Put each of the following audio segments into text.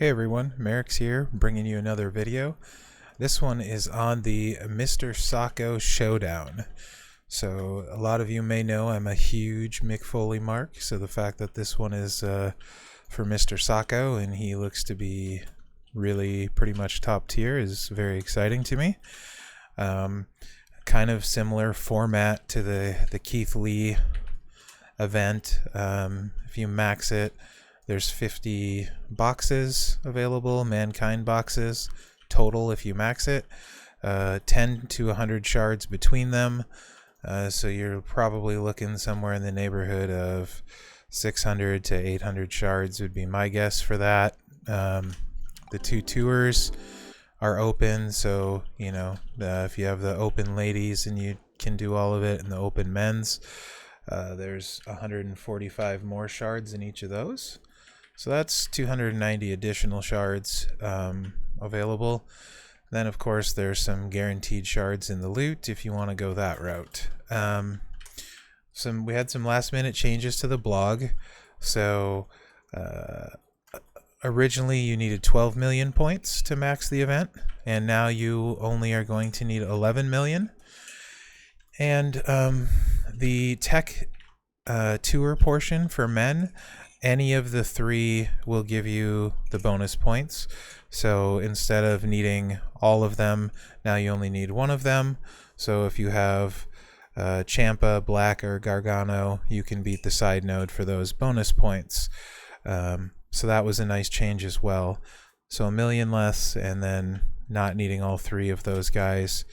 Hey everyone, Mherex here, bringing you another video. This one is on the Mr. Socko Showdown. So a lot of you may know I'm a huge Mick Foley mark, so the fact that this one is for Mr. Socko and he looks to be really pretty much top tier is very exciting to me. Kind of similar format to the Keith Lee event. If you max it, there's 50 boxes available, Mankind boxes total if you max it, 10 to 100 shards between them, so you're probably looking somewhere in the neighborhood of 600 to 800 shards would be my guess for that. The two tours are open, so you know, if you have the open ladies and you can do all of it, and the open men's, there's 145 more shards in each of those. So that's 290 additional shards available. Then of course there's some guaranteed shards in the loot if you want to go that route. We had some last minute changes to the blog. So originally you needed 12 million points to max the event, and now you only are going to need 11 million. And the tech tour portion for men, any of the three will give you the bonus points. So instead of needing all of them, now you only need one of them. So if you have Champa, Black, or Gargano, you can beat the side node for those bonus points. So that was a nice change as well. So 1 million less, and then not needing all three of those guys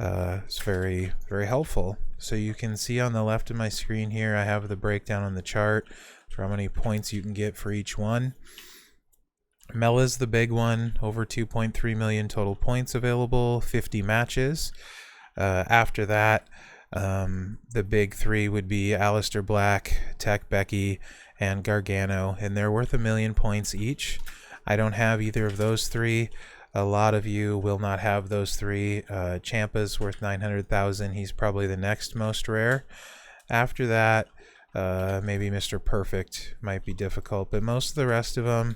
is very, very helpful. So you can see on the left of my screen here, I have the breakdown on the chart for how many points you can get for each one. Mela's the big one, over 2.3 million total points available, 50 matches. After that, the big three would be Alistair Black, Tech Becky, and Gargano, and they're worth 1 million points each. I don't have either of those three. A lot of you will not have those three. Champa's worth 900,000. He's probably the next most rare. After that, maybe Mr. Perfect might be difficult, but most of the rest of them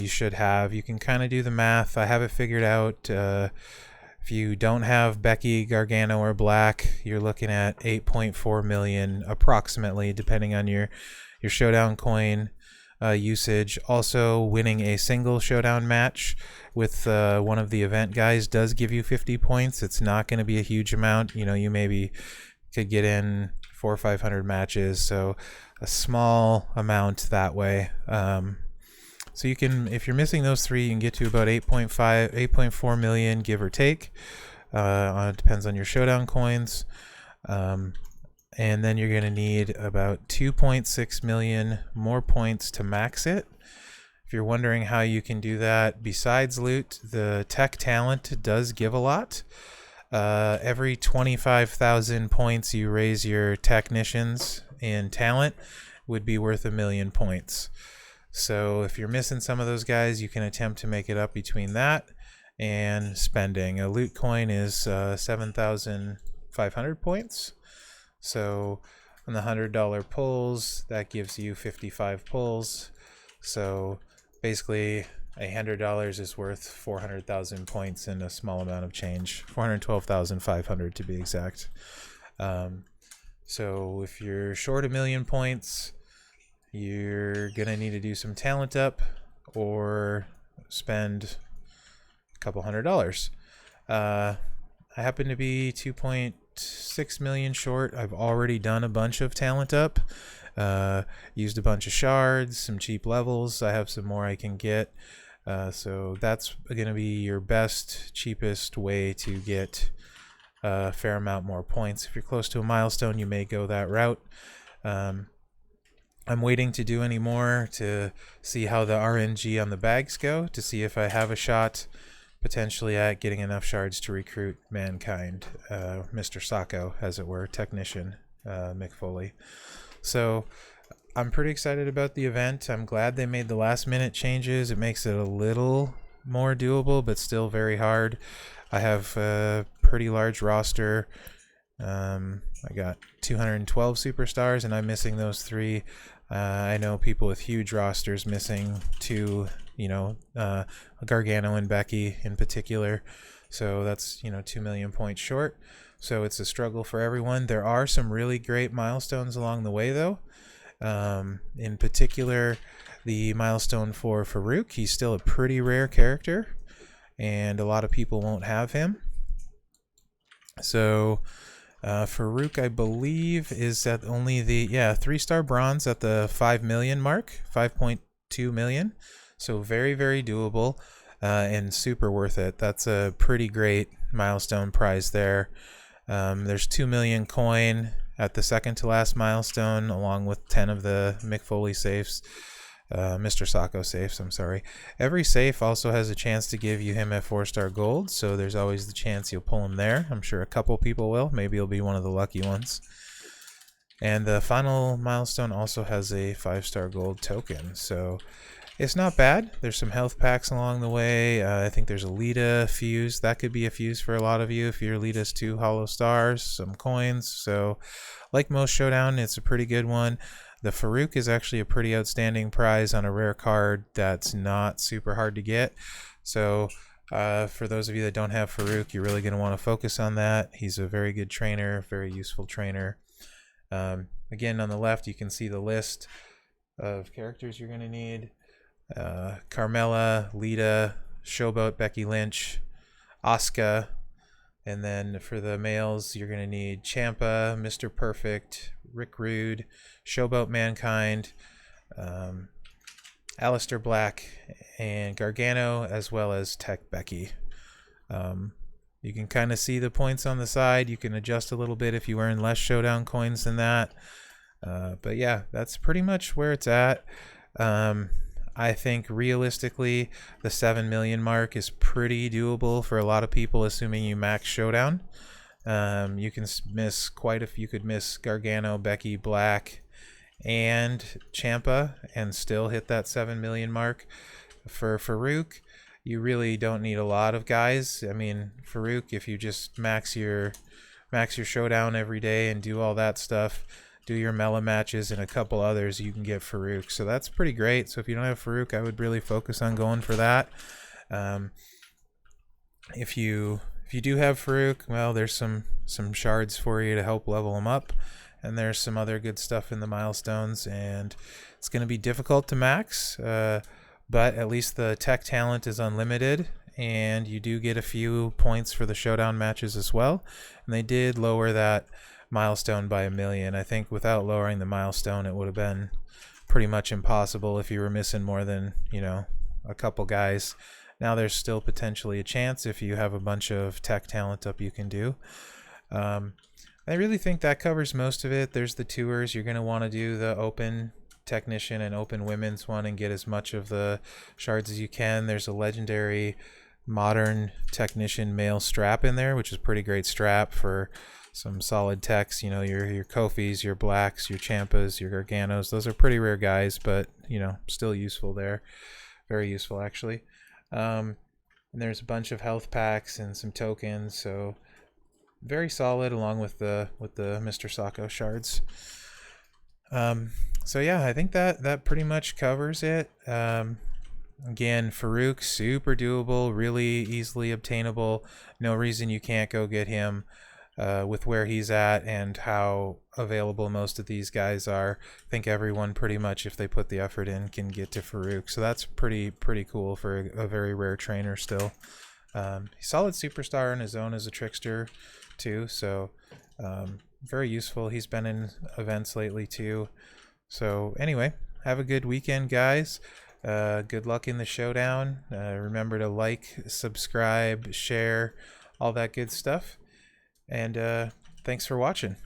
you should have. You can kind of do the math. I have it figured out. If you don't have Becky, Gargano, or Black, you're looking at 8.4 million approximately, depending on your Showdown coin usage. Also, winning a single Showdown match with one of the event guys does give you 50 points. It's not going to be a huge amount. You know, you maybe could get in 400 or 500 matches, so a small amount that way. So you can, if you're missing those three, you can get to about 8.4 million, give or take. It depends on your Showdown coins. And then you're going to need about 2.6 million more points to max it. If you're wondering how you can do that, besides loot, the tech talent does give a lot. Every 25,000 points you raise your technicians in talent would be worth 1 million points. So if you're missing some of those guys, you can attempt to make it up between that and spending. A loot coin is 7,500 points. So on the $100 pulls, that gives you 55 pulls. So basically $100 is worth 400,000 points in a small amount of change, 412,500 to be exact. So if you're short 1 million points, you're gonna need to do some talent up or spend a couple $100. I happen to be 2.6 million short. I've already done a bunch of talent up, used a bunch of shards, some cheap levels. I have some more I can get. So that's going to be your best, cheapest way to get a fair amount more points. If you're close to a milestone, you may go that route. I'm waiting to do any more to see how the RNG on the bags go, to see if I have a shot potentially at getting enough shards to recruit Mankind, Mr. Socko, as it were, technician, Mick Foley. So I'm pretty excited about the event. I'm glad they made the last minute changes. It makes it a little more doable, but still very hard. I have a pretty large roster. I got 212 superstars, and I'm missing those 3. I know people with huge rosters missing 2, Gargano and Becky in particular. So that's, 2 million points short. So it's a struggle for everyone. There are some really great milestones along the way, though. In particular, the milestone for Farouk. He's still a pretty rare character, and a lot of people won't have him. So Farouk, I believe, is at only the 3-star bronze at the 5 million mark, 5.2 million. So very, very doable, and super worth it. That's a pretty great milestone prize there. There's 2 million coin at the second to last milestone, along with 10 of the Mick Foley safes. Mr. Socko safes, I'm sorry. Every safe also has a chance to give you him at 4-star gold, so there's always the chance you'll pull him there. I'm sure a couple people will. Maybe you'll be one of the lucky ones. And the final milestone also has a 5-star gold token, so it's not bad. There's some health packs along the way. I think there's a Lita fuse. That could be a fuse for a lot of you if your Lita's 2 hollow stars, some coins. So like most Showdown, it's a pretty good one. The Farouk is actually a pretty outstanding prize on a rare card that's not super hard to get. So for those of you that don't have Farouk, you're really going to want to focus on that. He's a very good trainer, very useful trainer. Again, on the left, you can see the list of characters you're going to need. Carmella, Lita, Showboat, Becky Lynch, Asuka, and then for the males, you're going to need Ciampa, Mr. Perfect, Rick Rude, Showboat Mankind, Aleister Black, and Gargano, as well as Tech Becky. You can kind of see the points on the side. You can adjust a little bit if you earn less Showdown coins than that. But yeah, that's pretty much where it's at. I think realistically, the 7 million mark is pretty doable for a lot of people, assuming you max Showdown. You can miss you could miss Gargano, Becky, Black, and Ciampa and still hit that 7 million mark. For Farouk, you really don't need a lot of guys. I mean, Farouk, if you just max your Showdown every day and do all that stuff, do your Mela matches and a couple others, you can get Farouk. So that's pretty great. So if you don't have Farouk, I would really focus on going for that. If you do have Farouk, well, there's some shards for you to help level them up, and there's some other good stuff in the milestones, and it's going to be difficult to max, but at least the tech talent is unlimited, and you do get a few points for the Showdown matches as well. And they did lower that milestone by 1 million. I think without lowering the milestone, it would have been pretty much impossible if you were missing more than, a couple guys. Now there's still potentially a chance if you have a bunch of tech talent up you can do. I really think that covers most of it. There's the tours. You're going to want to do the open technician and open women's one and get as much of the shards as you can. There's a legendary modern technician male strap in there, which is a pretty great strap for some solid techs. Your Kofis, your Blacks, your Ciampas, your Garganos. Those are pretty rare guys, but still useful there. Very useful actually. And there's a bunch of health packs and some tokens, so very solid, along with the Mr. Socko shards. So yeah, I think that pretty much covers it. Again, Farouk, super doable, really easily obtainable. No reason you can't go get him with where he's at and how available most of these guys are. I think everyone pretty much, if they put the effort in, can get to Farouk. So that's pretty cool for a very rare trainer still. Solid superstar on his own as a trickster too, so very useful. He's been in events lately too. So anyway, have a good weekend, guys. Good luck in the Showdown. Remember to like, subscribe, share, all that good stuff. And thanks for watching.